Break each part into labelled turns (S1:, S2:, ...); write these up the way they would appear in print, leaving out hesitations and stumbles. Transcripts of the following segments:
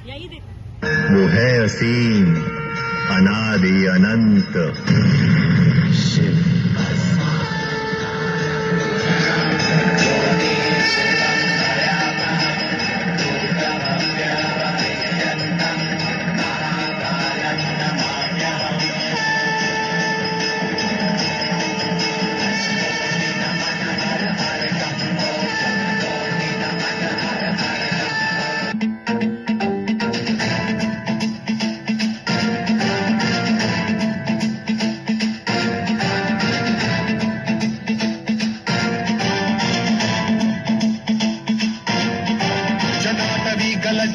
S1: वो है असीम अनादि अनंत शिव।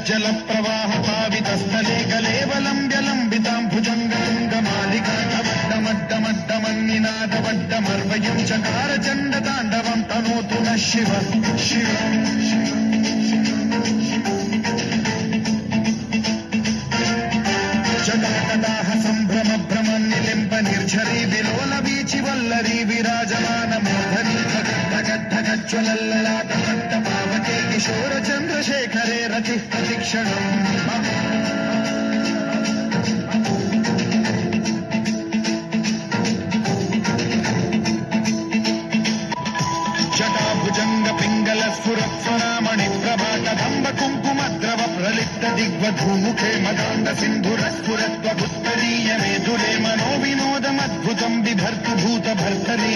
S2: जल प्रवाह पावितस्थले कलेवलम्ब्यलम्बितां भुजङ्गतुङ्गमालिकाढमड्डमड्डमड्डमन्निनादवड्डमर्वयं चकार चण्डताण्डवं तनोतु नः शिव शिव। जटाकटाह सम्भ्रम भ्रमन्निलिम्ब निर्झरी विलोल वीचि वल्लरी विराजमान मूर्धनि ढगज्ज्वलल्ललाटपट्टपावके किशोर चन्द्रशेखरे रतिः प्रतिक्षणम्। जटाभुजङ्ग पिङ्गल स्फुरत्स्वरामणि प्रभाकदम्ब कुङ्कुमद्रव प्रलिप्त दिग्वधूमुखे मदान्द सिन्धुरस्फुरत्वगुत्तरीय मेधुरे मनोविनोदमद्भुतं बिभर्तु भूत भर्तरी।